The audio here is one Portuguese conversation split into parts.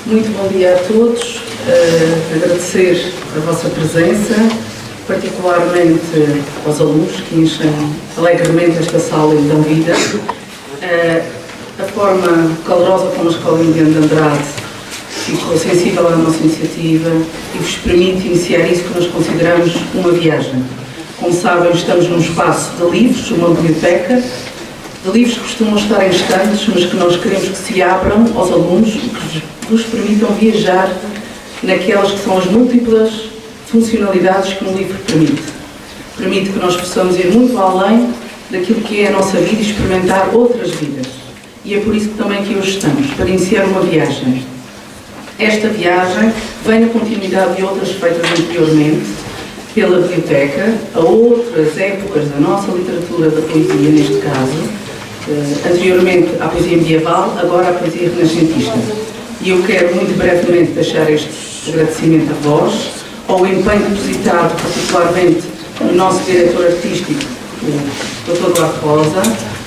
Muito bom dia a todos, agradecer a vossa presença, particularmente aos alunos que enchem alegremente esta sala e dão vida, a forma calorosa como a Escola Emiliano de Andrade ficou sensível à nossa iniciativa e vos permite iniciar isso que nós consideramos uma viagem. Como sabem, estamos num espaço de livros, uma biblioteca, de livros que costumam estar em estantes, mas que nós queremos que se abram aos alunos e que vos permitam viajar naquelas que são as múltiplas funcionalidades que um livro permite. Permite que nós possamos ir muito além daquilo que é a nossa vida e experimentar outras vidas. E é por isso que também aqui hoje estamos, para iniciar uma viagem. Esta viagem vem na continuidade de outras feitas anteriormente pela biblioteca, a outras épocas da nossa literatura da poesia, neste caso, anteriormente à poesia medieval, agora à poesia renascentista. E eu quero muito brevemente deixar este agradecimento a vós, ao empenho depositado particularmente no nosso diretor artístico, o Dr. Duarte Rosa,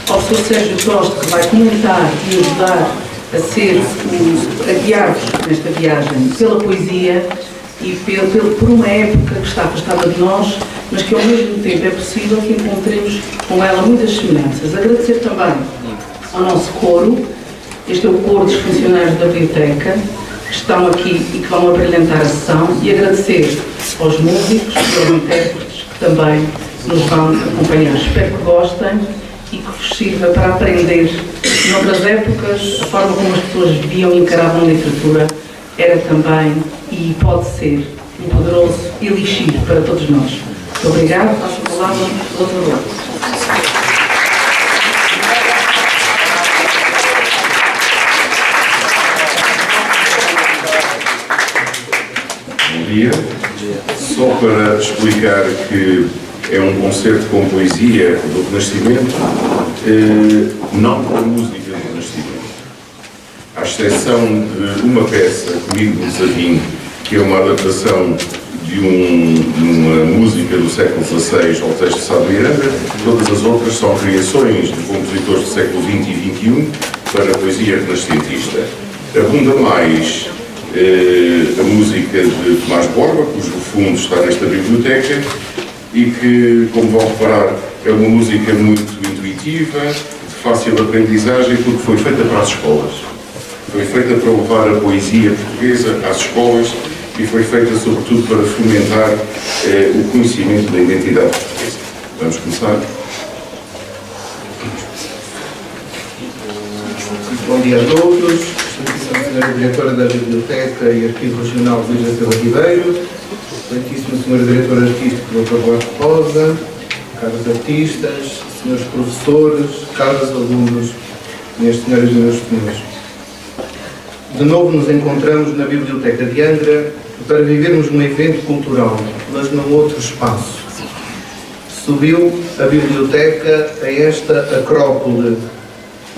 ao Sr. Sérgio Costa, que vai comentar e ajudar a guiar-vos nesta viagem pela poesia e por uma época que está afastada de nós, mas que ao mesmo tempo é possível que encontremos com ela muitas semelhanças. Agradecer também ao nosso coro. Este é o coro dos funcionários da biblioteca, que estão aqui e que vão abrilhantar a sessão, e agradecer aos músicos e aos intérpretes que também nos vão acompanhar. Espero que gostem e que vos sirva para aprender. Noutras épocas, a forma como as pessoas viviam e encaravam a literatura era também e pode ser um poderoso elixir para todos nós. Muito obrigado. Passo a palavra ao Dr. Duarte. Só para explicar que é um concerto com poesia do Renascimento, não com a música do Renascimento. À exceção de uma peça, Comigo do Zabim, que é uma adaptação de uma música do século XVI ao texto de Sá de Miranda, todas as outras são criações de compositores do século XX e XXI para a poesia renascentista. Abunda mais a música de Tomás Borba, cujo fundo está nesta biblioteca, e que, como vão reparar, é uma música muito intuitiva, de fácil aprendizagem, porque foi feita para as escolas. Foi feita para levar a poesia portuguesa às escolas e foi feita, sobretudo, para fomentar o conhecimento da identidade portuguesa. Vamos começar? Bom dia a todos. Senhora Diretora da Biblioteca e Arquivo Regional Luísa Silva Ribeiro, excelentíssima Senhora Diretora Artística Dr. Duarte Rosa, caros artistas, senhores professores, caros alunos, minhas senhoras e meus senhores. De novo nos encontramos na Biblioteca de Angra para vivermos um evento cultural, mas num outro espaço. Subiu a Biblioteca a esta acrópole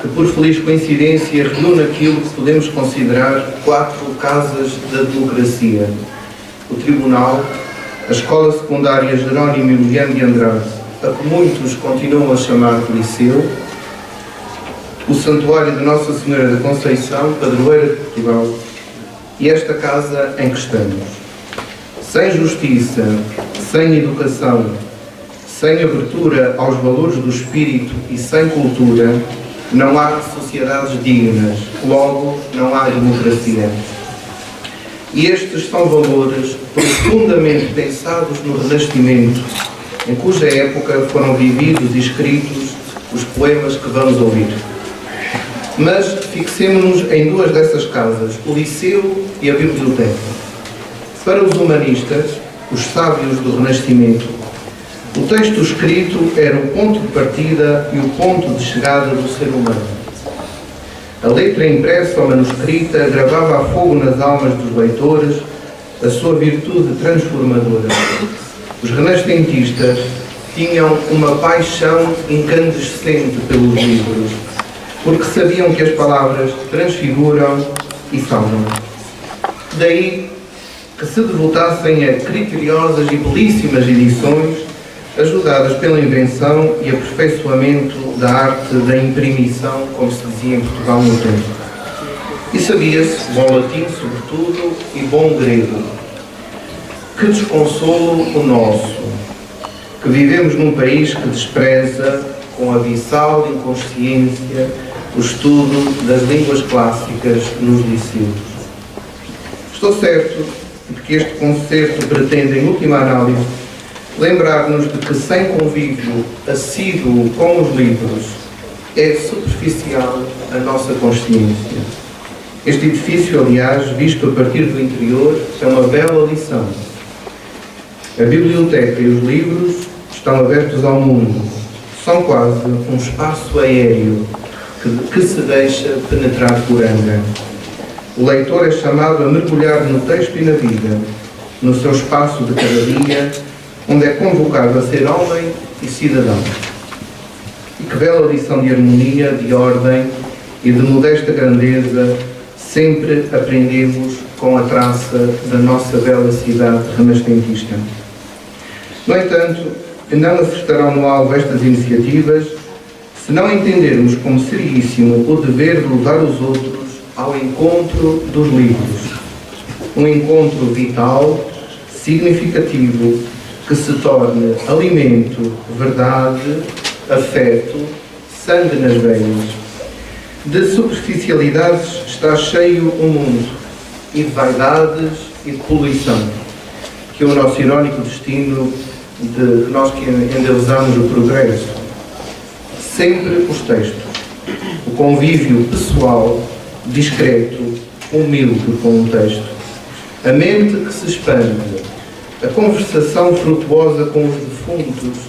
que, por feliz coincidência, reúne aquilo que podemos considerar 4 casas da democracia: o Tribunal, a Escola Secundária Jerónimo Emiliano de Andrade, a que muitos continuam a chamar de Liceu, o Santuário de Nossa Senhora da Conceição, padroeira de Portugal, e esta casa em que estamos. Sem justiça, sem educação, sem abertura aos valores do espírito e sem cultura, não há sociedades dignas, logo não há democracia. E estes são valores profundamente pensados no Renascimento, em cuja época foram vividos e escritos os poemas que vamos ouvir. Mas fixemo-nos em 2 dessas casas, o Liceu e a Biblioteca. Para os humanistas, os sábios do Renascimento, o texto escrito era o ponto de partida e o ponto de chegada do ser humano. A letra impressa ou manuscrita gravava a fogo nas almas dos leitores a sua virtude transformadora. Os renascentistas tinham uma paixão incandescente pelos livros, porque sabiam que as palavras transfiguram e salvam. Daí que se devotassem a criteriosas e belíssimas edições, ajudadas pela invenção e aperfeiçoamento da arte da imprimição, como se dizia em Portugal no tempo. E sabia-se bom latim, sobretudo, e bom grego. Que desconsolo o nosso, que vivemos num país que despreza, com abissal inconsciência, o estudo das línguas clássicas nos liceus. Estou certo de que este concerto pretende, em última análise, lembrar-nos de que sem convívio assíduo com os livros é superficial a nossa consciência. Este edifício, aliás, visto a partir do interior, é uma bela lição. A biblioteca e os livros estão abertos ao mundo. São quase um espaço aéreo que se deixa penetrar por anga. O leitor é chamado a mergulhar no texto e na vida, no seu espaço de cada dia, onde é convocado a ser homem e cidadão. E que bela lição de harmonia, de ordem e de modesta grandeza sempre aprendemos com a traça da nossa bela cidade renascentista. No entanto, não acertarão no alvo estas iniciativas se não entendermos como seríssimo o dever de levar os outros ao encontro dos livros. Um encontro vital, significativo, que se torne alimento, verdade, afeto, sangue nas veias. De superficialidades está cheio o mundo, e de vaidades e de poluição, que é o nosso irónico destino de nós que endeusamos o progresso. Sempre os textos, o convívio pessoal, discreto, humilde com o texto, a mente que se expande, a conversação frutuosa com os defuntos,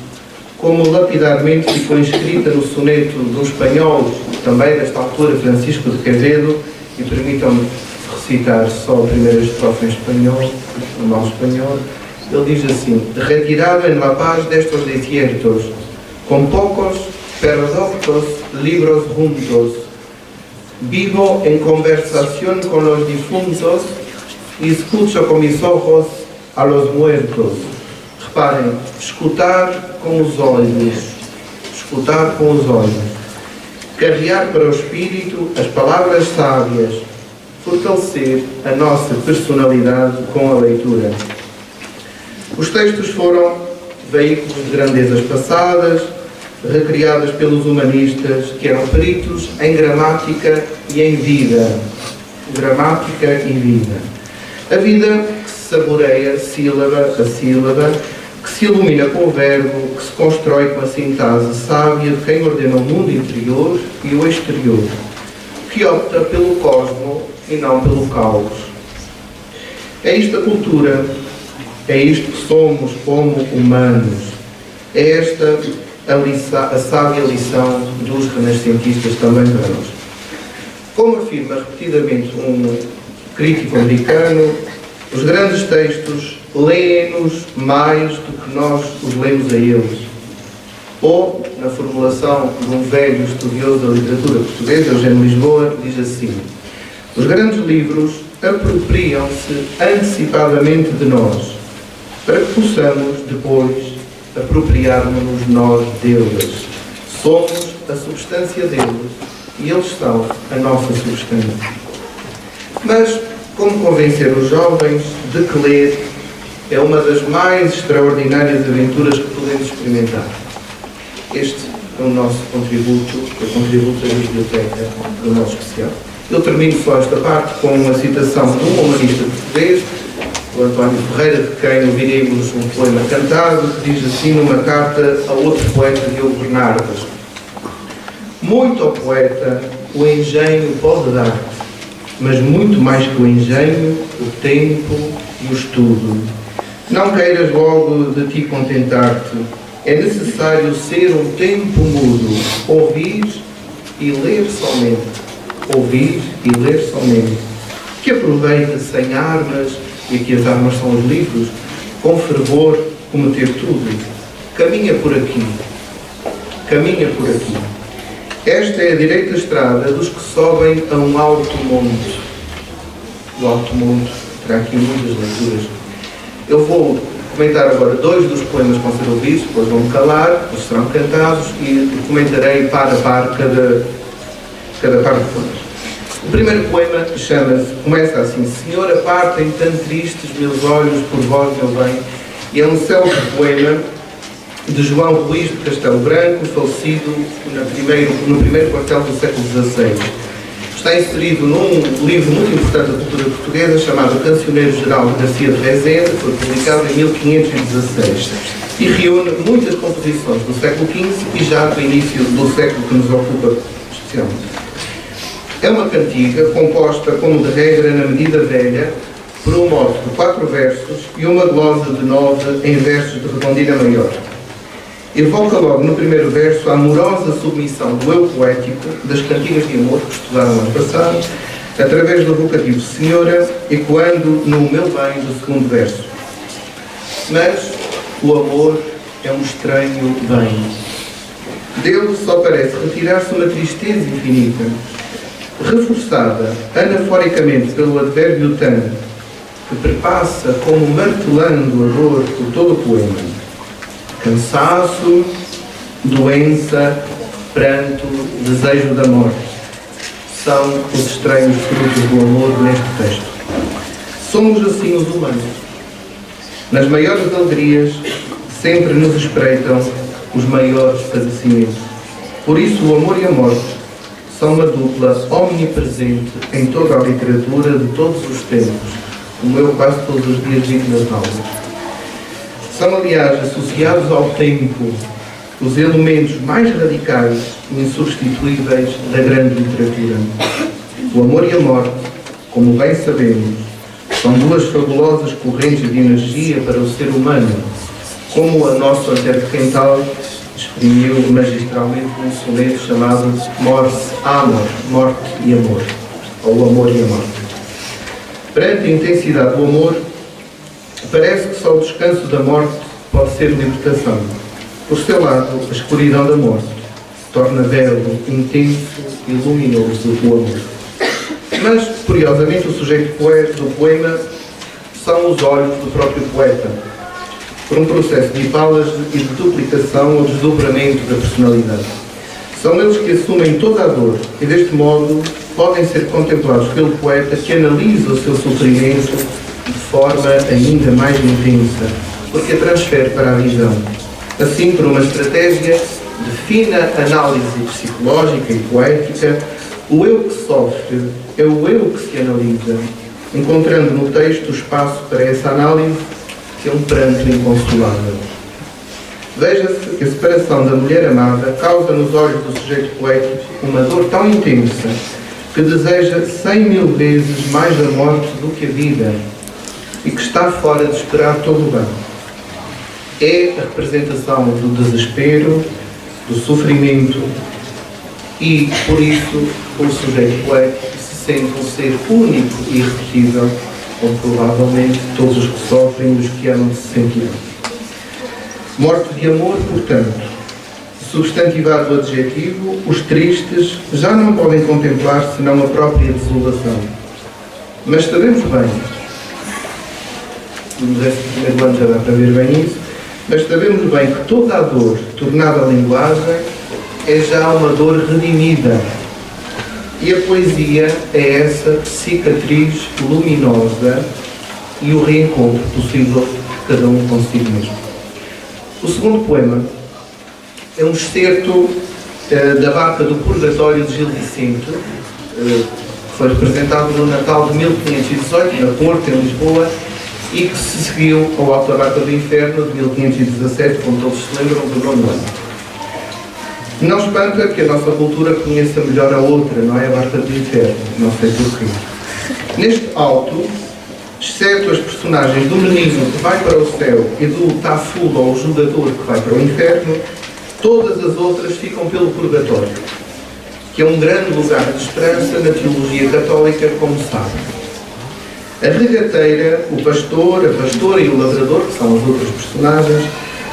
como lapidarmente ficou inscrita no soneto de um espanhol, também desta altura, Francisco de Quevedo, e permitam-me recitar só a primeira estrofe em espanhol, no mal espanhol. Ele diz assim: retirado en la paz de estos desiertos, con pocos pero doctos libros juntos, vivo en conversación con los difuntos y escucho con mis ojos a los muertos. Reparem, escutar com os olhos, escutar com os olhos, carregar para o espírito as palavras sábias, fortalecer a nossa personalidade com a leitura. Os textos foram veículos de grandezas passadas, recriadas pelos humanistas que eram peritos em gramática e em vida. Gramática e vida. A vida que se saboreia sílaba a sílaba, que se ilumina com o verbo, que se constrói com a sintase sábia de quem ordena o mundo interior e o exterior, que opta pelo cosmo e não pelo caos. É isto a cultura, é isto que somos como humanos, é esta a sábia lição dos renascentistas também para nós. Como afirma repetidamente um crítico americano, os grandes textos leem-nos mais do que nós os lemos a eles. Ou, na formulação de um velho estudioso da literatura portuguesa, Eugênio Lisboa, diz assim: os grandes livros apropriam-se antecipadamente de nós, para que possamos, depois, apropriarmos-nos nós deles. Somos a substância deles e eles são a nossa substância. Mas, como convencer os jovens de que ler é uma das mais extraordinárias aventuras que podemos experimentar? Este é o nosso contributo, o contributo da biblioteca do nosso especial. Eu termino só esta parte com uma citação de um humanista português, o António Ferreira, de quem ouviremos um poema cantado, que diz assim numa carta a outro poeta, Diogo Bernardes: muito ao poeta o engenho pode dar, mas muito mais que o engenho, o tempo e o estudo. Não queiras logo de ti contentar-te, é necessário ser um tempo mudo, ouvir e ler somente, ouvir e ler somente, que aproveite sem armas, e aqui as armas são os livros, com fervor cometer tudo. Caminha por aqui. Caminha por aqui. Esta é a direita estrada dos que sobem a um alto monte. O alto monte terá aqui muitas leituras. Eu vou comentar agora 2 dos poemas que vão ser ouvidos, depois vão-me calar, depois serão cantados e comentarei par a par cada par de poemas. O primeiro poema começa assim: Senhor, apartem tão tristes meus olhos por vós, meu bem. E é um célebre poema de João Ruiz de Castelo Branco, falecido no primeiro quartel do século XVI. Está inserido num livro muito importante da cultura portuguesa chamado Cancioneiro Geral de Garcia de Rezende, que foi publicado em 1516 e reúne muitas composições do século XV e já do início do século que nos ocupa especialmente. É uma cantiga composta, como de regra, na medida velha, por um mote de 4 versos e uma glosa de 9 em versos de redondilha maior. Evoca logo no primeiro verso a amorosa submissão do eu poético das cantigas de amor que estudaram ano passado, através do vocativo Senhora, ecoando no meu bem do segundo verso. Mas o amor é um estranho bem. Dele só parece retirar-se uma tristeza infinita, reforçada anaforicamente pelo advérbio tan, que perpassa como martelando a dor por todo o poema. Cansaço, doença, pranto, desejo da morte são os estranhos frutos do amor neste texto. Somos assim os humanos. Nas maiores alegrias sempre nos espreitam os maiores padecimentos. Por isso o amor e a morte são uma dupla omnipresente em toda a literatura de todos os tempos, como eu quase todos os dias digo nas aulas. São, aliás, associados ao tempo os elementos mais radicais e insubstituíveis da grande literatura. O amor e a morte, como bem sabemos, são 2 fabulosas correntes de energia para o ser humano, como a nossa Quental exprimiu magistralmente num soneto chamado Mors Amor, Morte e Amor, ou Amor e a Morte. Perante a intensidade do amor, parece que só o descanso da morte pode ser libertação. Por seu lado, a escuridão da morte torna belo, intenso e luminoso o amor. Mas, curiosamente, o sujeito do poema são os olhos do próprio poeta, por um processo de hipálase e de duplicação ou desdobramento da personalidade. São eles que assumem toda a dor e, deste modo, podem ser contemplados pelo poeta, que analisa o seu sofrimento de forma ainda mais intensa, porque a transfere para a visão. Assim, por uma estratégia de fina análise psicológica e poética, o eu que sofre é o eu que se analisa, encontrando no texto o espaço para essa análise, que é um pranto inconsolável. Veja-se que a separação da mulher amada causa nos olhos do sujeito poético uma dor tão intensa que deseja 100.000 vezes mais a morte do que a vida e que está fora de esperar todo o bem. É a representação do desespero, do sofrimento e, por isso, o sujeito poético se sente um ser único e irrepetível, como provavelmente todos os que sofrem e os que amam se sentirão. Morte de amor, portanto, substantivado o adjetivo, os tristes já não podem contemplar senão a própria desolação. Mas sabemos bem, no 11º ano já dá para ver bem isso, mas sabemos bem que toda a dor tornada à linguagem é já uma dor redimida. E a poesia é essa cicatriz luminosa e o reencontro possível de cada um consigo mesmo. O segundo poema é um excerto da Barca do Purgatório de Gil Vicente, que foi representado no Natal de 1518, na Porto, em Lisboa, e que se seguiu ao Alto da Barca do Inferno de 1517, como todos se lembram, do 9º ano. Não espanta que a nossa cultura conheça melhor a outra, não é? A Barca do Inferno, não sei porquê. Neste alto, exceto as personagens do menino que vai para o céu e do Tafula, ou jogador que vai para o inferno, todas as outras ficam pelo purgatório, que é um grande lugar de esperança na teologia católica, como sabe. A regateira, o pastor, a pastora e o lavrador, que são as outras personagens,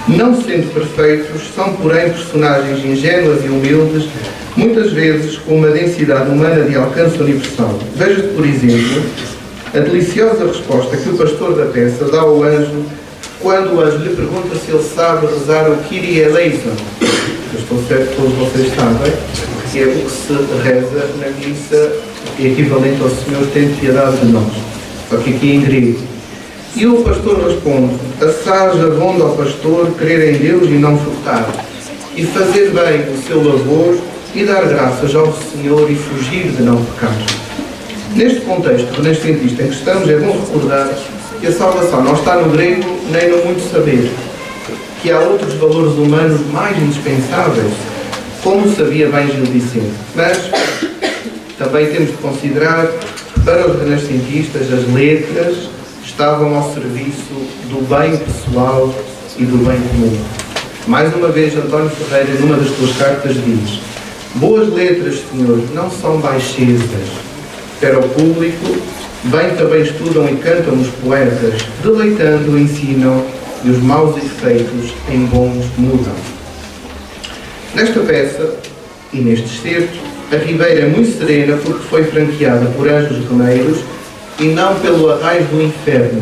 não sendo perfeitos, são porém personagens ingênuas e humildes, muitas vezes com uma densidade humana de alcance universal. Veja, por exemplo, a deliciosa resposta que o pastor da peça dá ao anjo quando o anjo lhe pergunta se ele sabe rezar o Kyrie eleison. Eu estou certo que todos vocês sabem, que é o que se reza na missa equivalente ao Senhor tem piedade de nós, só que aqui em grego. E o pastor responde: assaz abonda ao pastor crer em Deus e não furtar, e fazer bem o seu labor e dar graças ao Senhor e fugir de não pecar. Neste contexto renascentista em que estamos, é bom recordar que a salvação não está no grego nem no muito saber, que há outros valores humanos mais indispensáveis, como sabia bem Gil Vicente. Mas também temos de considerar que para os renascentistas as letras estavam ao serviço do bem pessoal e do bem comum. Mais uma vez, António Ferreira, numa das suas cartas, diz: boas letras, Senhor, não são baixezas. Para o público, bem também estudam e cantam os poetas, deleitando, ensinam, e os maus efeitos em bons mudam. Nesta peça, e neste excerto, a Ribeira é muito serena porque foi franqueada por anjos remeiros e não pelo arraiz do inferno.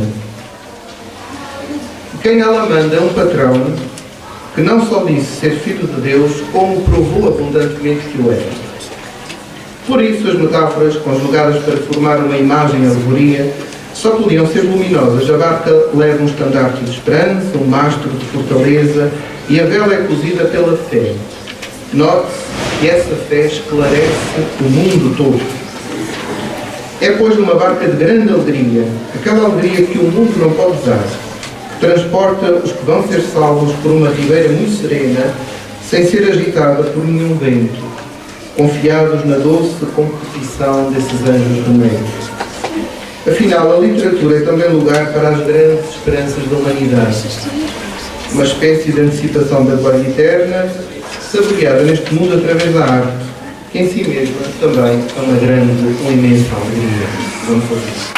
Quem ela manda é um patrão que não só disse ser filho de Deus, como provou abundantemente que o era. Por isso, as metáforas, conjugadas para formar uma imagem e alegoria, só podiam ser luminosas. A barca leva um estandarte de esperança, um mastro de fortaleza, e a vela é cozida pela fé. Note-se que essa fé esclarece o mundo todo. É, pois, numa barca de grande alegria, aquela alegria que o mundo não pode dar, que transporta os que vão ser salvos por uma ribeira muito serena, sem ser agitada por nenhum vento, confiados na doce competição desses anjos remeiros. Afinal, a literatura é também lugar para as grandes esperanças da humanidade, uma espécie de antecipação da glória eterna, saboreada neste mundo através da arte, que em si mesma também é uma grande, uma imensa alegria. Vamos ouvir.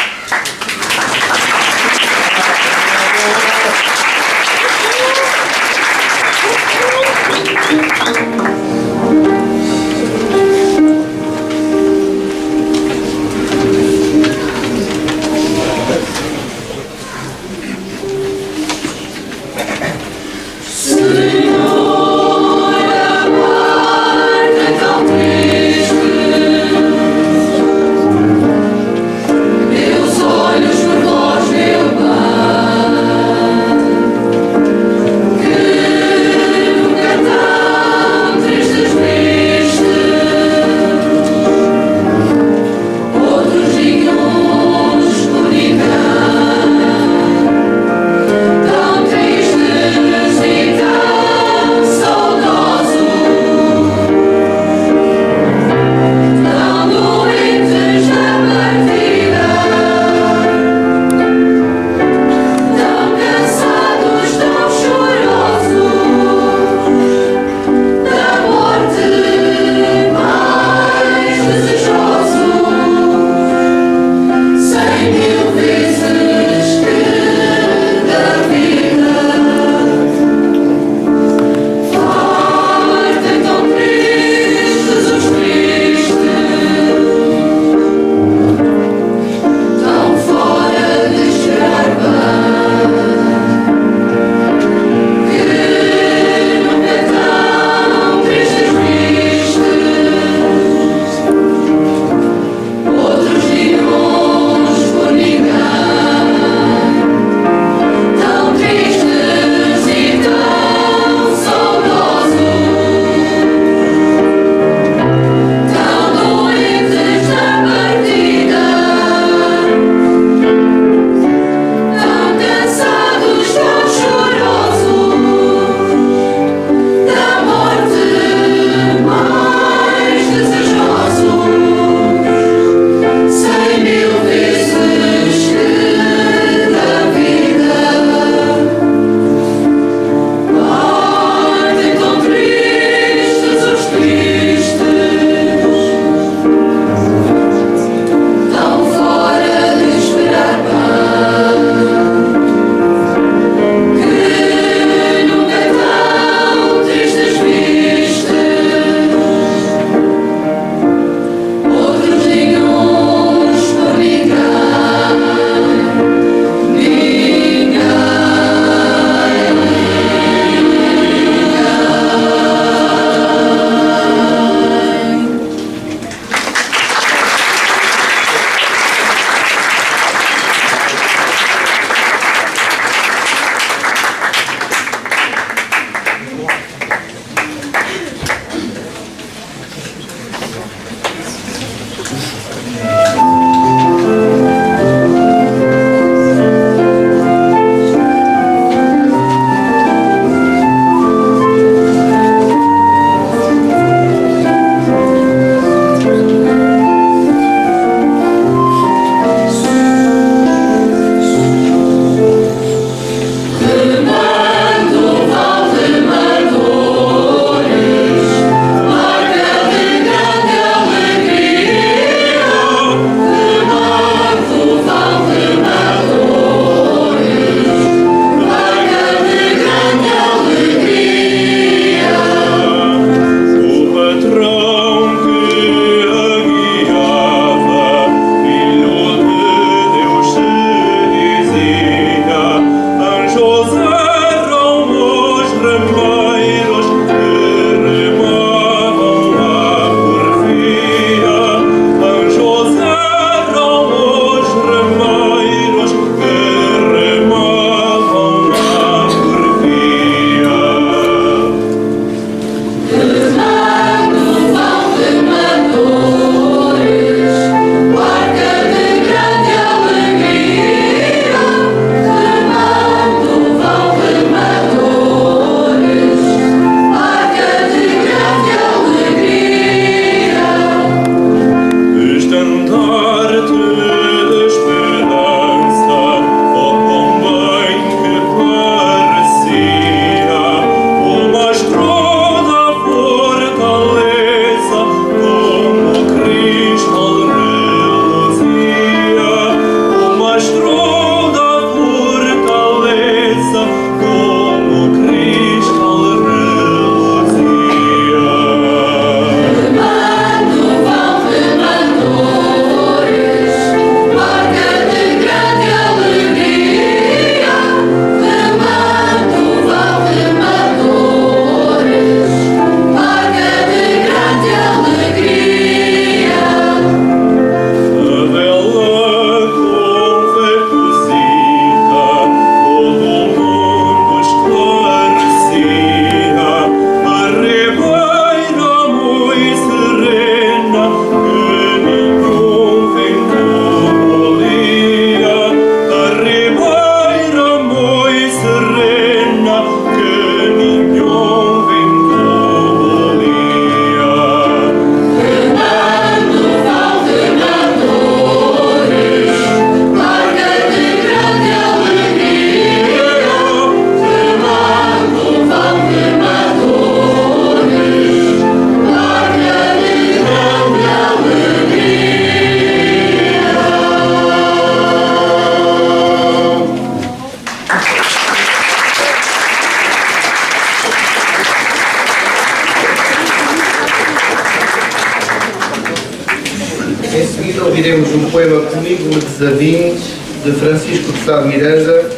seguida ouviremos um poema Comigo me Desavinho, de Francisco de Sá de Miranda,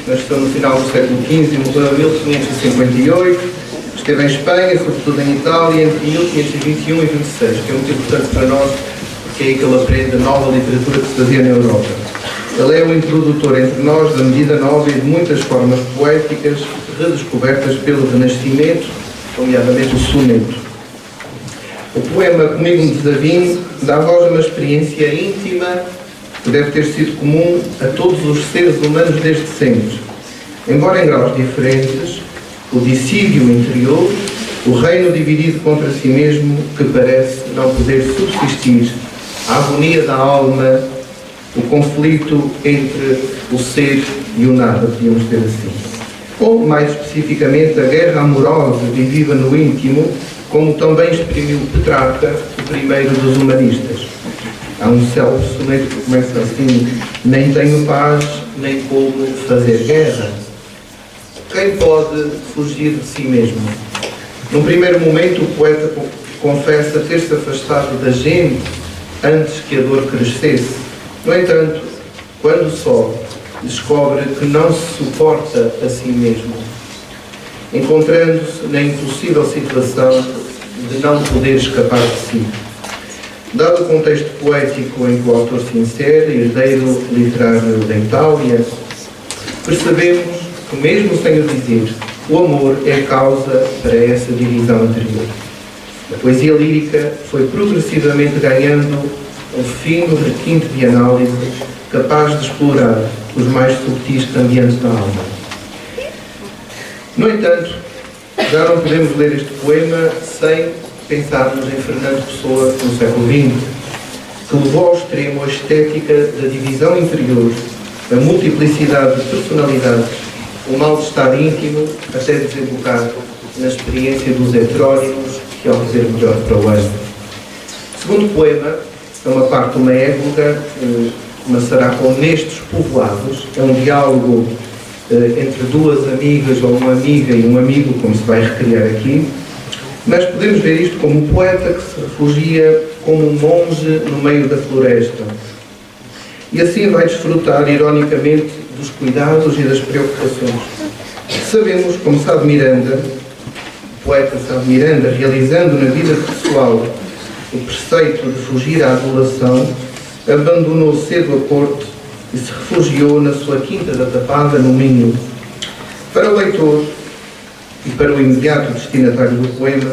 nasceu no final do século XV e morreu em 1558. Esteve em Espanha, sobretudo em Itália, entre 1521 e 26, que é muito importante para nós, porque é aí que ele aprende a nova literatura que se fazia na Europa. Ele é o introdutor entre nós da medida nova e de muitas formas poéticas redescobertas pelo Renascimento, nomeadamente o soneto. O poema Comigo me Desavinho dá voz a uma experiência íntima que deve ter sido comum a todos os seres humanos desde sempre. Embora em graus diferentes, o dissídio interior, o reino dividido contra si mesmo, que parece não poder subsistir, a agonia da alma, o conflito entre o ser e o nada, podíamos dizer assim. Ou, mais especificamente, a guerra amorosa vivida no íntimo, como também exprimiu Petrarca, o primeiro dos humanistas. Há um célebre soneto que começa assim: nem tenho paz, nem como fazer guerra. Quem pode fugir de si mesmo? Num primeiro momento, o poeta confessa ter-se afastado da gente antes que a dor crescesse. No entanto, quando só, descobre que não se suporta a si mesmo, encontrando-se na impossível situação de não poder escapar de si. Dado o contexto poético em que o autor se insere, herdeiro literário da Itália, percebemos que, mesmo sem o dizer, o amor é causa para essa divisão anterior. A poesia lírica foi progressivamente ganhando um fino requinte de análise capaz de explorar os mais subtis cambiantes da alma. No entanto, já não podemos ler este poema sem pensarmos em Fernando Pessoa no século XX, que levou ao extremo a estética da divisão interior, a multiplicidade de personalidades, o mal-estar íntimo, até desembocar na experiência dos heterónimos, que ao dizer melhor para o ano. O segundo poema é uma parte de uma égloga, começará com nestes povoados, é um diálogo entre duas amigas, ou uma amiga e um amigo, como se vai recriar aqui, mas podemos ver isto como um poeta que se refugia como um monge no meio da floresta. E assim vai desfrutar, ironicamente, dos cuidados e das preocupações. Sabemos, como Sá de Miranda, o poeta Sá de Miranda, realizando na vida pessoal o preceito de fugir à adulação, abandonou cedo a corte e se refugiou na sua quinta da Tapada, no Minho. Para o leitor e para o imediato destinatário do poema,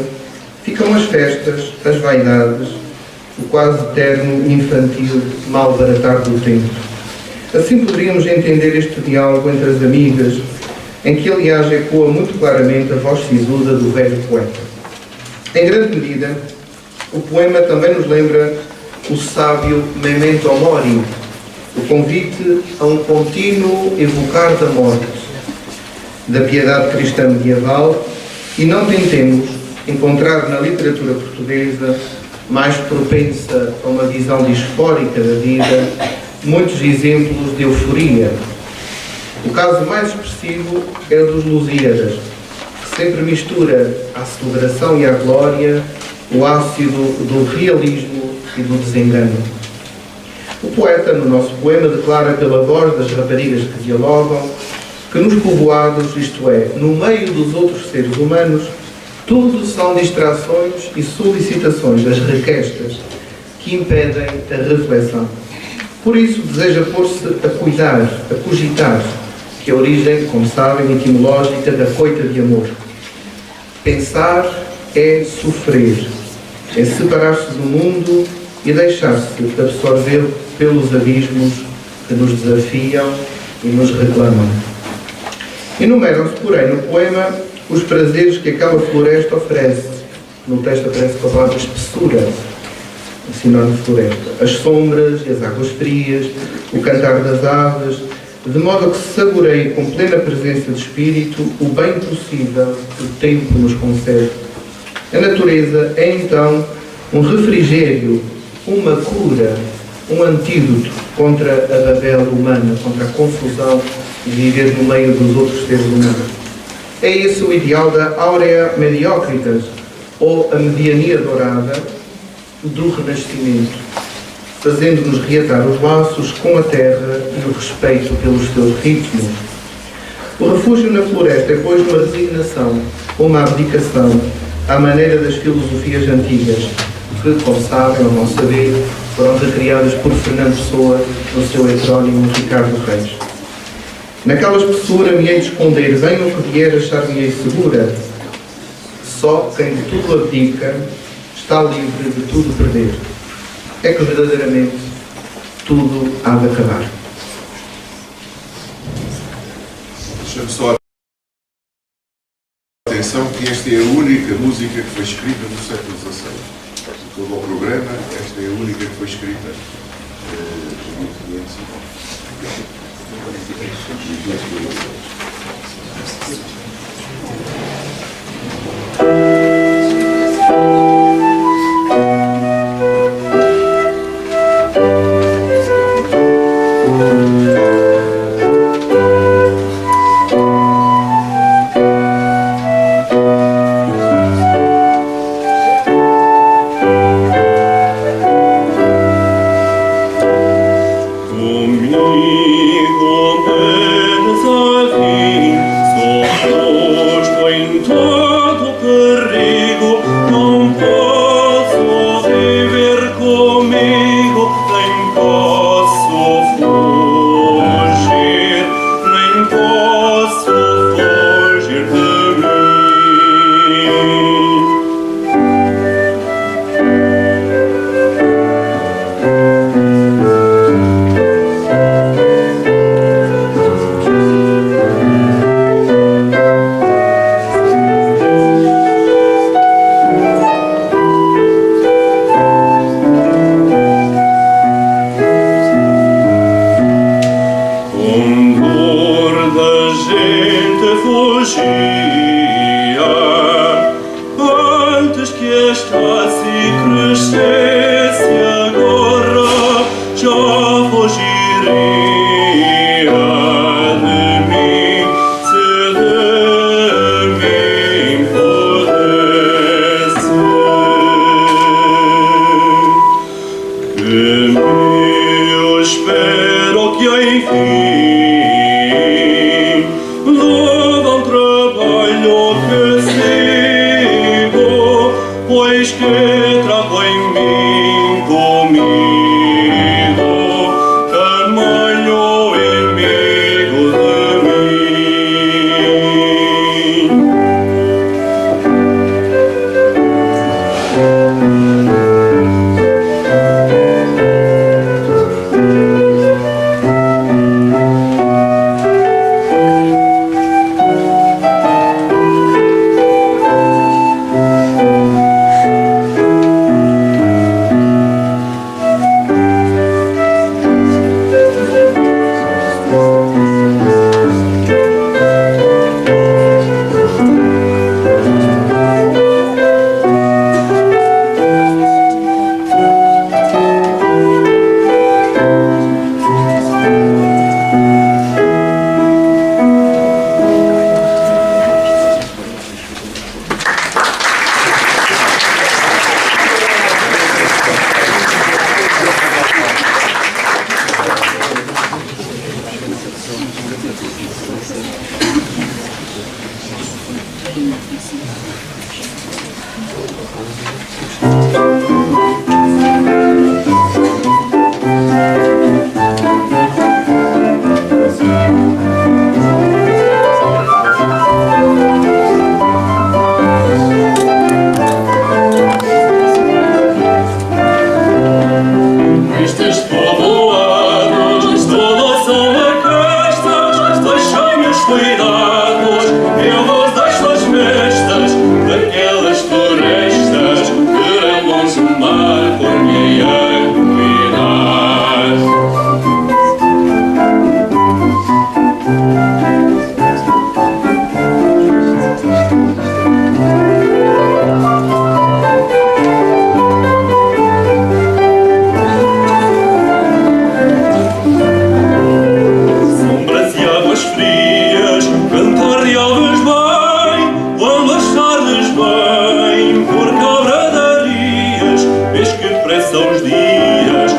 ficam as festas, as vaidades, o quase eterno infantil malbaratar do tempo. Assim poderíamos entender este diálogo entre as amigas, em que aliás ecoa muito claramente a voz sisuda do velho poeta. Em grande medida, o poema também nos lembra o sábio Memento Mori, o convite a um contínuo evocar da morte, da piedade cristã medieval, e não tentemos encontrar na literatura portuguesa, mais propensa a uma visão disfórica da vida, muitos exemplos de euforia. O caso mais expressivo é o dos Lusíadas, que sempre mistura à celebração e à glória o ácido do realismo e do desengano. O poeta, no nosso poema, declara pela voz das raparigas que dialogam que nos povoados, isto é, no meio dos outros seres humanos, tudo são distrações e solicitações das requestas que impedem a reflexão. Por isso, deseja pôr-se a cuidar, a cogitar, que é a origem, como sabem, etimológica da coita de amor. Pensar é sofrer, é separar-se do mundo e deixar-se absorver pelos abismos que nos desafiam e nos reclamam. Enumeram-se, porém, no poema os prazeres que aquela floresta oferece. No texto aparece com a palavra espessura, sinónimo de floresta. As sombras e as águas frias, o cantar das aves, de modo a que se saboreie com plena presença de espírito o bem possível que o tempo nos concede. A natureza é, então, um refrigério, uma cura, um antídoto contra a babel humana, contra a confusão de viver no meio dos outros seres humanos. É esse o ideal da aurea mediocritas, ou a mediania dourada do Renascimento. fazendo-nos reatar os laços com a terra e o respeito pelos seus ritmos. O refúgio na floresta é, pois, uma resignação, uma abdicação, à maneira das filosofias antigas, que, como sabem ou não saber, foram recriadas por Fernando Pessoa no seu heterónimo Ricardo Reis. Naquela espessura me hei de esconder, venha o que vier, achar-me-ei segura. Só quem de tudo abdica está livre de tudo perder. É que verdadeiramente tudo há de acabar. Deixa-me só atenção que esta é a única música que foi escrita no século XVI. De todo o programa, esta é a única que foi escrita em 1500. São os dias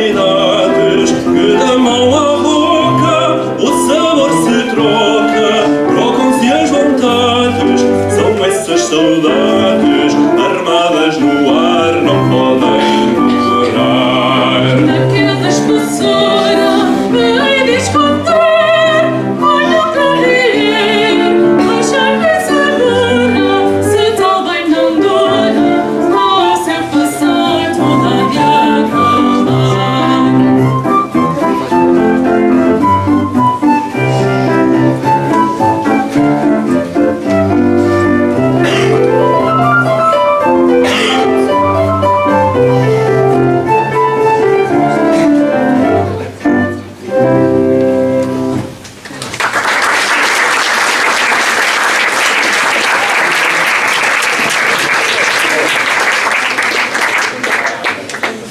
saudades que da mão à boca o sabor se troca, trocam-se as vontades, são essas saudades armadas no ar, não podem durar. Naquela espessura me descontar, olho para ver, mas já me segura, se tal bem não dura, ao seu passar toda a de acabar.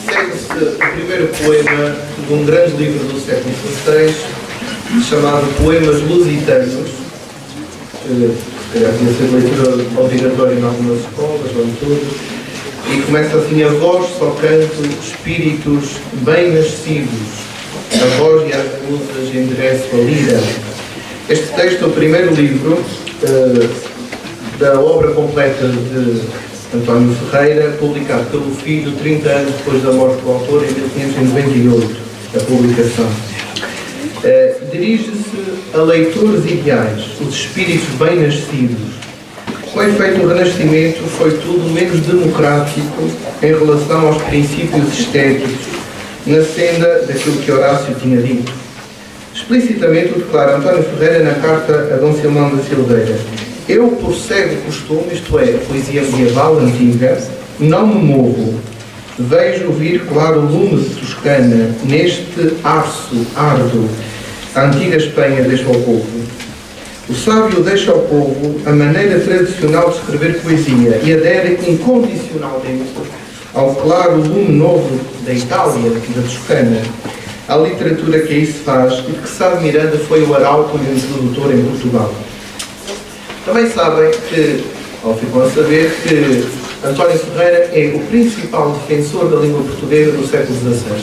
Segue-se o primeiro poema de um grande livro do século XVI, chamado Poemas Lusitanos, que se calhar devia ser leitura obrigatória em algumas escolas, ou em todas, e começa assim: a voz só canto espíritos bem-nascidos, a voz e as musas endereço a lira. Este texto é o primeiro livro da obra completa de António Ferreira, publicado pelo filho 30 anos depois da morte do autor, em 1598, a publicação. Dirige-se a leitores ideais, os espíritos bem-nascidos. Com efeito, o Renascimento foi tudo menos democrático em relação aos princípios estéticos, na senda daquilo que Horácio tinha dito. Explicitamente o declara António Ferreira na carta a Dom Simão da Silveira: eu, por cego costume, isto é, a poesia medieval antiga, não me movo. Vejo vir claro o lume de Toscana, neste arço árduo, a antiga Espanha deixa ao povo. O sábio deixa ao povo a maneira tradicional de escrever poesia e adere incondicionalmente ao claro lume novo da Itália e da Toscana, à literatura que aí se faz e de que Sá de Miranda foi o arauto e o introdutor em Portugal. Também sabem que, ou ficam a saber, que António Ferreira é o principal defensor da língua portuguesa do século XVI.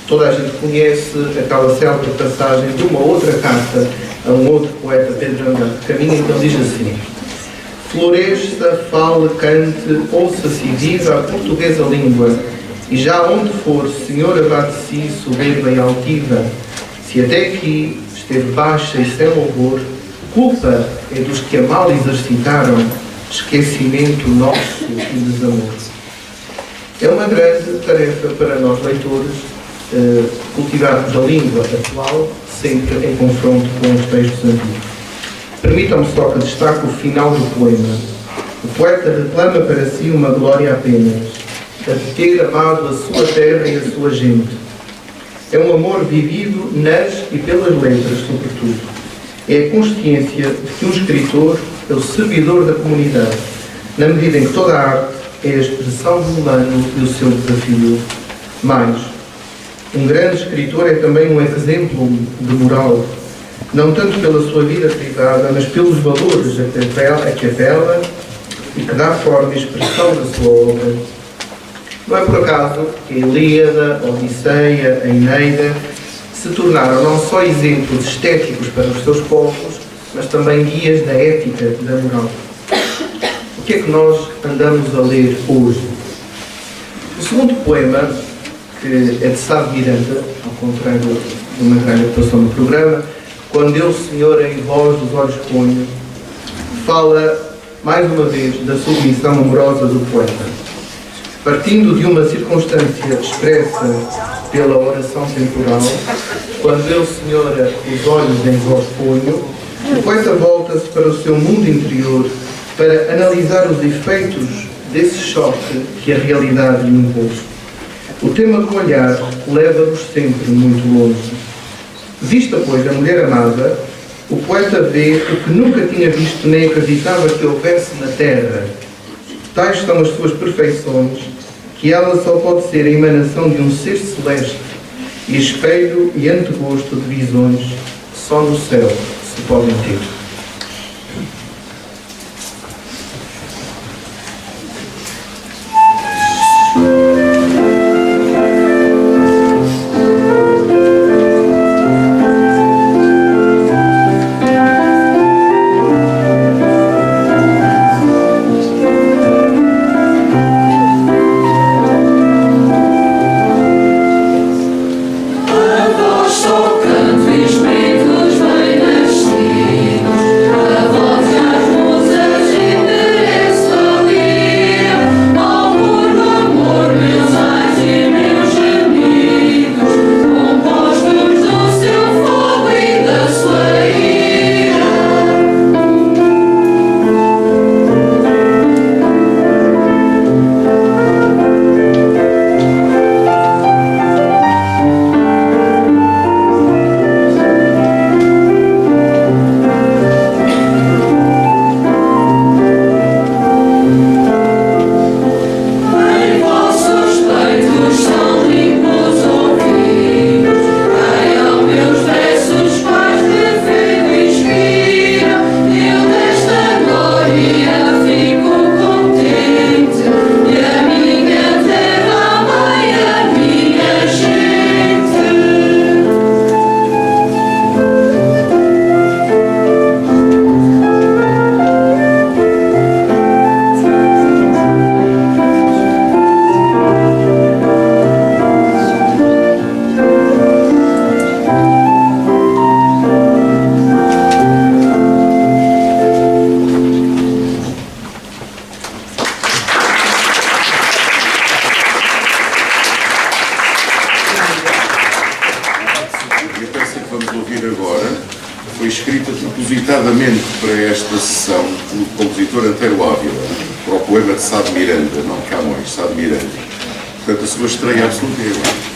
Toda a gente conhece aquela célebre passagem de uma outra carta a um outro poeta, Pedro Andrade Caminha, então diz assim: floresça, fale, cante, ouça-se e viva a portuguesa língua, e já onde for, senhora vá de si, soberba e altiva, se até aqui esteve baixa e sem louvor, culpa é dos que a mal exercitaram, esquecimento nosso e desamor. É uma grande tarefa para nós leitores cultivarmos a língua atual, sempre em confronto com os textos antigos. Permitam-me só que destaque o final do poema. O poeta reclama para si uma glória apenas, a de ter amado a sua terra e a sua gente. É um amor vivido nas e pelas letras, sobretudo. É a consciência de que um escritor é o servidor da comunidade, na medida em que toda a arte é a expressão do humano e o seu desafio. Mais, um grande escritor é também um exemplo de moral, não tanto pela sua vida privada, mas pelos valores a que apela e que dá forma e expressão da sua obra. Não é por acaso que a Ilíada, a Odisseia, a Eneida se tornaram não só exemplos estéticos para os seus povos, mas também guias da ética e da moral. O que é que nós andamos a ler hoje? O segundo poema, que é de Sá de Miranda, ao contrário de uma grande atuação no programa, quando eu, Senhor, em vós dos olhos ponho, fala mais uma vez da submissão amorosa do poeta. Partindo de uma circunstância expressa pela oração temporal, quando eu, Senhora, os olhos em vós ponho, o poeta volta-se para o seu mundo interior para analisar os efeitos desse choque que a realidade lhe impôs. O tema do olhar leva-nos sempre muito longe. Vista, pois, a mulher amada, o poeta vê o que nunca tinha visto nem acreditava que houvesse na terra. Tais são as suas perfeições, que ela só pode ser a emanação de um ser celeste e espelho e antegosto de visões que só no céu se podem ter. escrita propositadamente para esta sessão pelo compositor Antero Ávila, para o poema de Sá de Miranda, não de Camões, Sá de Miranda. Portanto, a sua estreia absoluta é agora.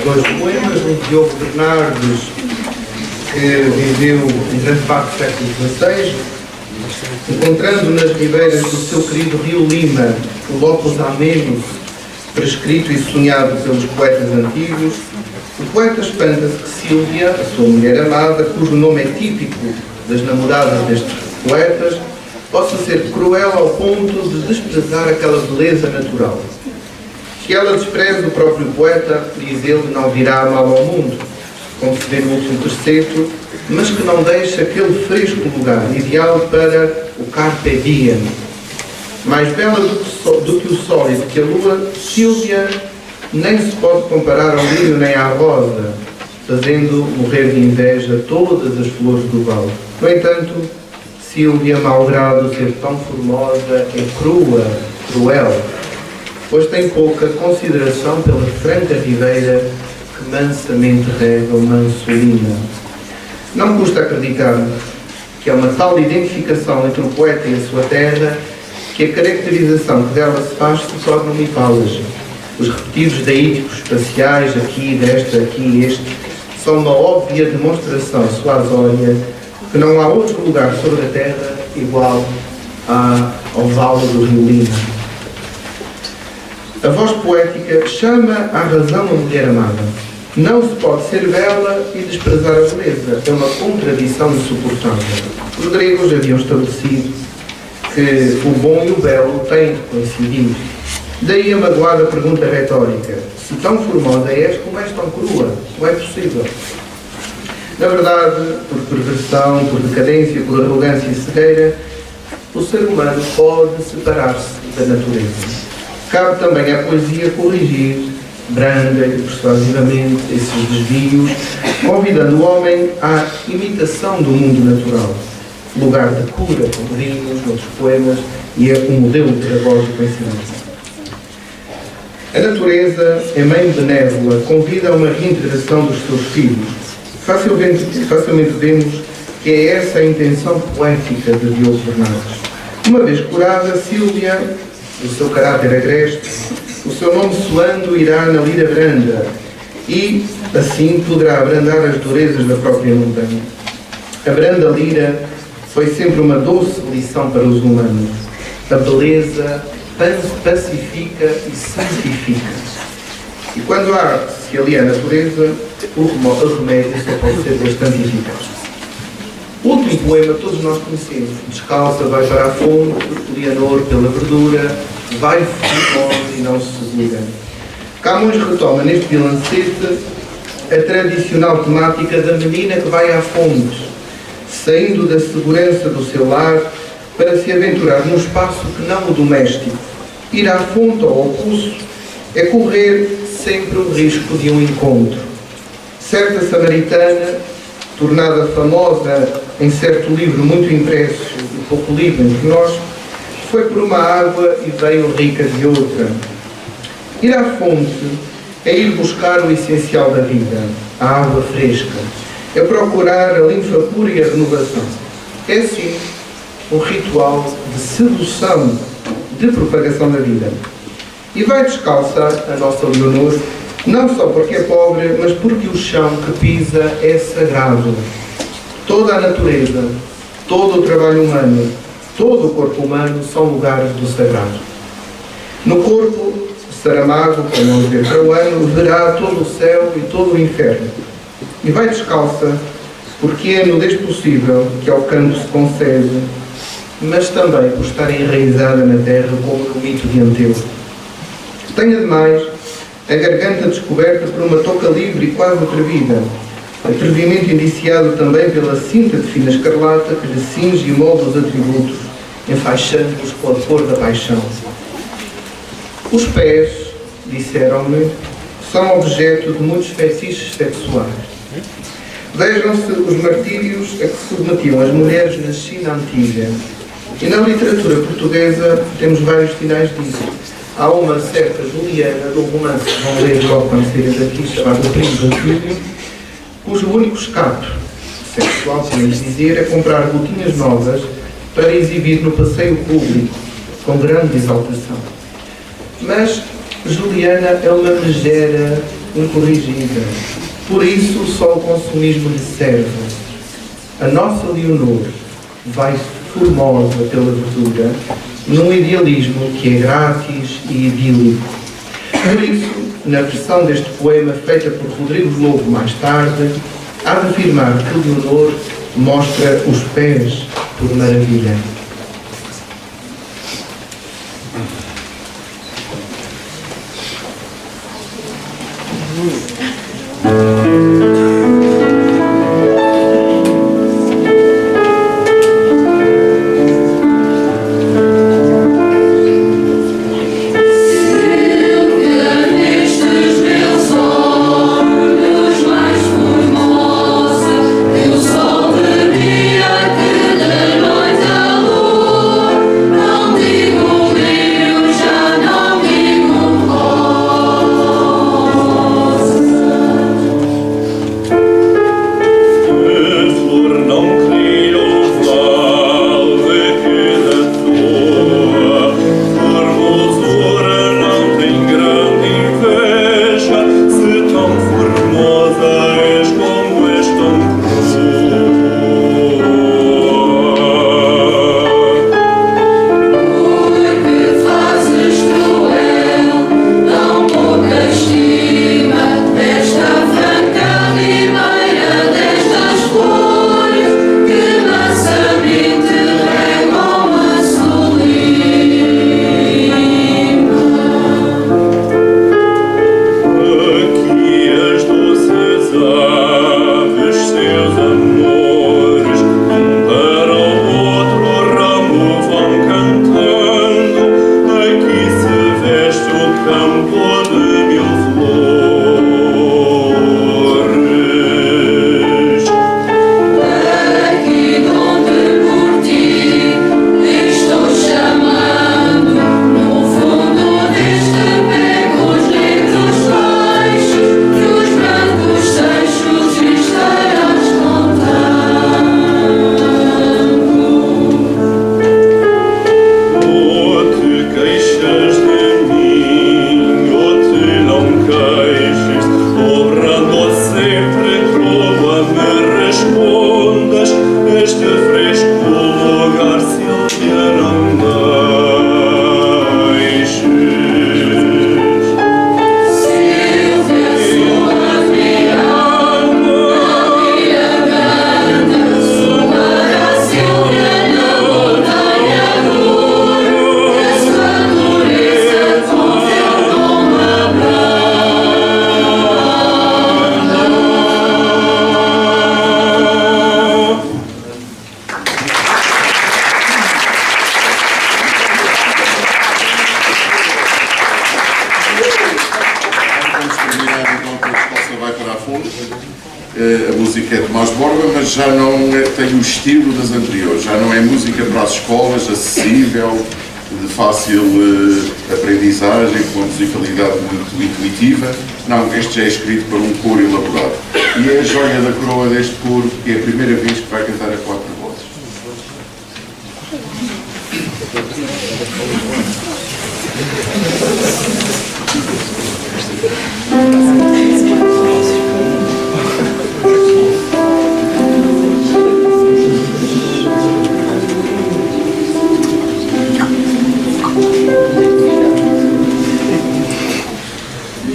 Dois poemas, um de Diogo Bernardes, que viveu em grande parte do século XVI, encontrando nas ribeiras do seu querido Rio Lima o locus ameno, prescrito e sonhado pelos poetas antigos, o poeta espanta-se que Sílvia, a sua mulher amada, cujo nome é típico das namoradas destes poetas, possa ser cruel ao ponto de desprezar aquela beleza natural. Que ela despreze o próprio poeta, diz ele, não virá mal ao mundo, como se vê no último terceto, mas que não deixe aquele fresco lugar, ideal para o carpe diem. Mais bela do que o sol e do que a lua, Sílvia nem se pode comparar ao lírio nem à rosa, fazendo morrer de inveja todas as flores do vale. No entanto, Sílvia, malgrado ser tão formosa, é crua, cruel, pois tem pouca consideração pela franca ribeira que mansamente rega o manso Lima. Não custa acreditar que há uma tal identificação entre o poeta e a sua terra que a caracterização que dela se faz se torna unipálaga. Os repetidos deíticos espaciais, aqui, desta, aqui, este, são uma óbvia demonstração suasória que não há outro lugar sobre a terra igual ao vale do Rio Lima. A voz poética chama à razão a mulher amada. Não se pode ser bela e desprezar a beleza. É uma contradição insuportável. Os gregos haviam estabelecido que o bom e o belo têm de coincidir. Daí a magoada pergunta retórica: se tão formosa és, como és tão crua? Como é possível? Na verdade, por perversão, por decadência, por arrogância e cegueira, o ser humano pode separar-se da natureza. Cabe também à poesia corrigir, branda e persuasivamente, esses desvios, convidando o homem à imitação do mundo natural, lugar de cura, como vimos noutros poemas, e é um modelo pedagógico em silêncio. A natureza é mãe benévola, convida a uma reintegração dos seus filhos. Facilmente vemos que é essa a intenção poética de Diogo Bernardes. Uma vez curada, Sílvia, do seu caráter agreste, o seu nome soando irá na lira branda e, assim, poderá abrandar as durezas da própria montanha. A branda lira foi sempre uma doce lição para os humanos. A beleza pacifica e santifica. E quando a arte se alia à natureza, o remédio só pode ser bastante eficaz. O último poema todos nós conhecemos. Descalça vai para a fonte, Leonor pela verdura, vai furiosa e não se segura. Camões retoma neste bilancete a tradicional temática da menina que vai à fonte, saindo da segurança do seu lar para se aventurar num espaço que não o doméstico. Ir à fonte ou ao poço é correr sempre o risco de um encontro. Certa samaritana, tornada famosa em certo livro muito impresso e pouco lido entre nós, foi por uma água e veio rica de outra. Ir à fonte é ir buscar o essencial da vida, a água fresca. É procurar a linfa pura e a renovação. É, sim, um ritual de sedução, de propagação da vida. E vai descalça a nossa Leonor, não só porque é pobre, mas porque o chão que pisa é sagrado. Toda a natureza, todo o trabalho humano, todo o corpo humano são lugares do sagrado. No corpo, Saramago, para não ver para o ano, verá todo o céu e todo o inferno. E vai descalça, porque é a nudez possível que ao canto se concede, mas também por estar enraizada na terra como no mito de Anteu. Tem ademais a garganta descoberta por uma touca livre e quase atrevida, atrevimento indiciado também pela cinta de fina escarlata que lhe cinge e molda os atributos, enfaixando-os com a cor da paixão. Os pés, disseram-me, são objeto de muitos fetiches sexuais. Vejam-se os martírios a que se submetiam as mulheres na China antiga. E na literatura portuguesa temos vários sinais disso. Há uma certa Juliana, do romance que vão ler logo quando saírem daqui, chamado O Príncipe Antílio, cujo único escape sexual, podemos dizer, é comprar botinhas novas para exibir no passeio público, com grande exaltação. Mas Juliana é uma megera incorrigida. Por isso, só o consumismo lhe serve. A nossa Leonor vai formosa pela verdura, num idealismo que é grátis e idílico. Por isso, na versão deste poema, feita por Rodrigo Lobo mais tarde, há de afirmar que Leonor mostra os pés por maravilha. A música é de Tomás Borba, mas já não tem o estilo das anteriores. Já não é música para as escolas, acessível, de fácil aprendizagem, com uma musicalidade muito intuitiva. Não, este já é escrito para um coro elaborado. E é a joia da coroa deste coro, que é a primeira vez que vai cantar a 4 vozes.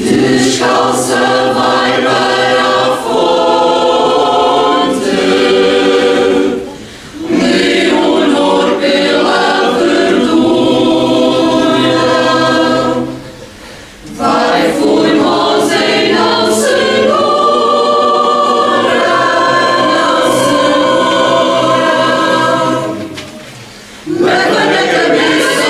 Descalça vai para a fonte, Leonor pela verdura, vai formosa e não segura, leva na cabeça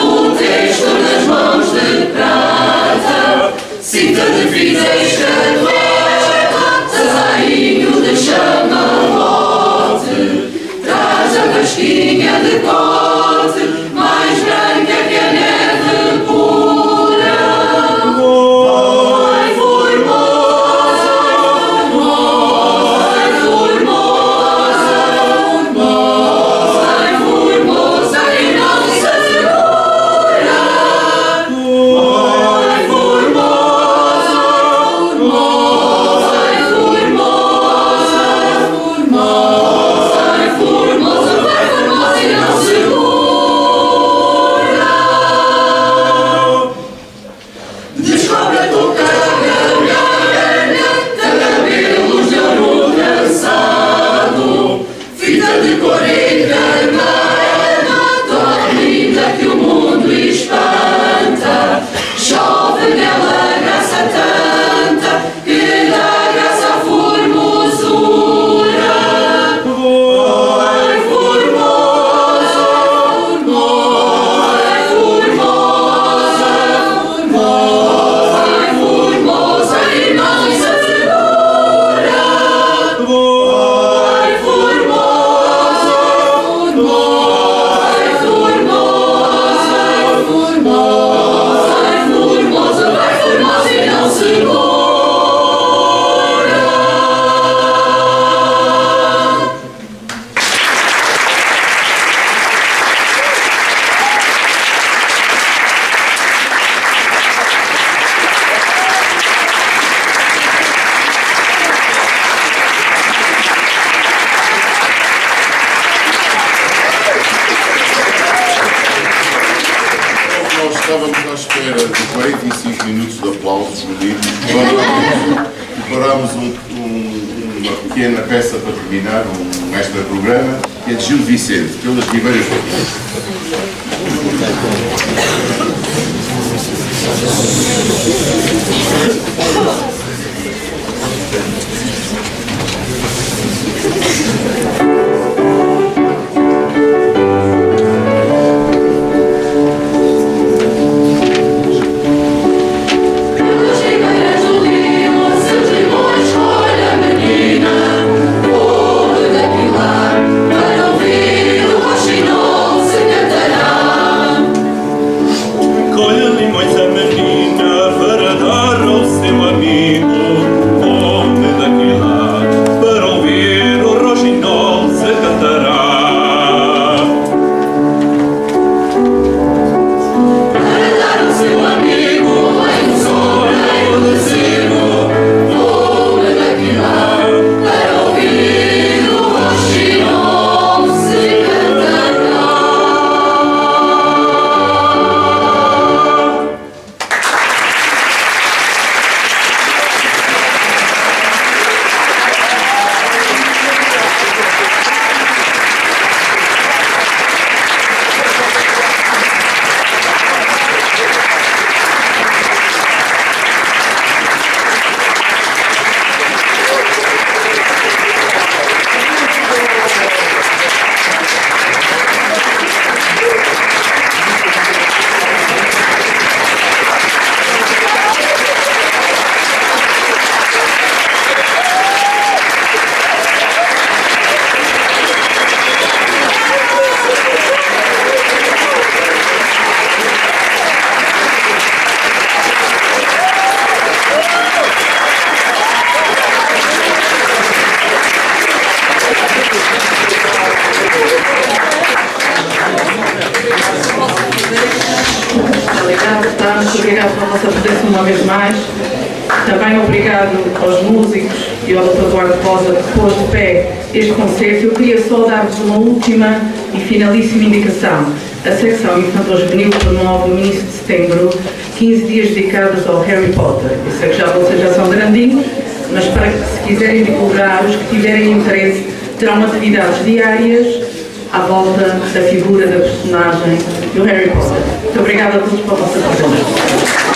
um texto nas mãos de prata, cinta de vida escarlate, sainho de chama-bote, traz a casquinha de corte, mais branca que a neve pura. Vai formosa, vai formosa, vai formosa e não segura. Vai formosa, vai formosa, vai formosa e não segura. Descobre a touca garganta, cabelos de ouro trançado, fita de cor encarnada, tão linda que o mundo espanta. Chove nela graça tanta, que dá graça à formosura. Vai formosa, vai formosa, vai formosa e não segura. Vai formosa, vai formosa, vai formosa e não segura. Nós estávamos à espera de 45 minutos de aplausos bonitos. Preparámos uma pequena peça para terminar, um extra programa, que é de Gil Vicente, pelas Ribeiras do Rio. Pelas ribeiras do Rio, seus limões colhe a menina, ouve daqui lá, para ouvir o roxinol se cantará. Colhe limões a menina para dar ao seu amigo, onde daqui lá, para ouvir o roxinol muito obrigado pela vossa presença uma vez mais. Também obrigado aos músicos e ao Dr. Eduardo Rosa que pôs de pé este concerto. Eu queria só dar-vos uma última e finalíssima indicação. A secção infantil-juvenil promove no início de setembro 15 dias dedicados ao Harry Potter. Eu sei que vocês já são grandinhos, mas para que, se quiserem divulgar, os que tiverem interesse, terão atividades diárias à volta da figura da personagem do Harry Potter. Muito obrigada a todos pela vossa presença.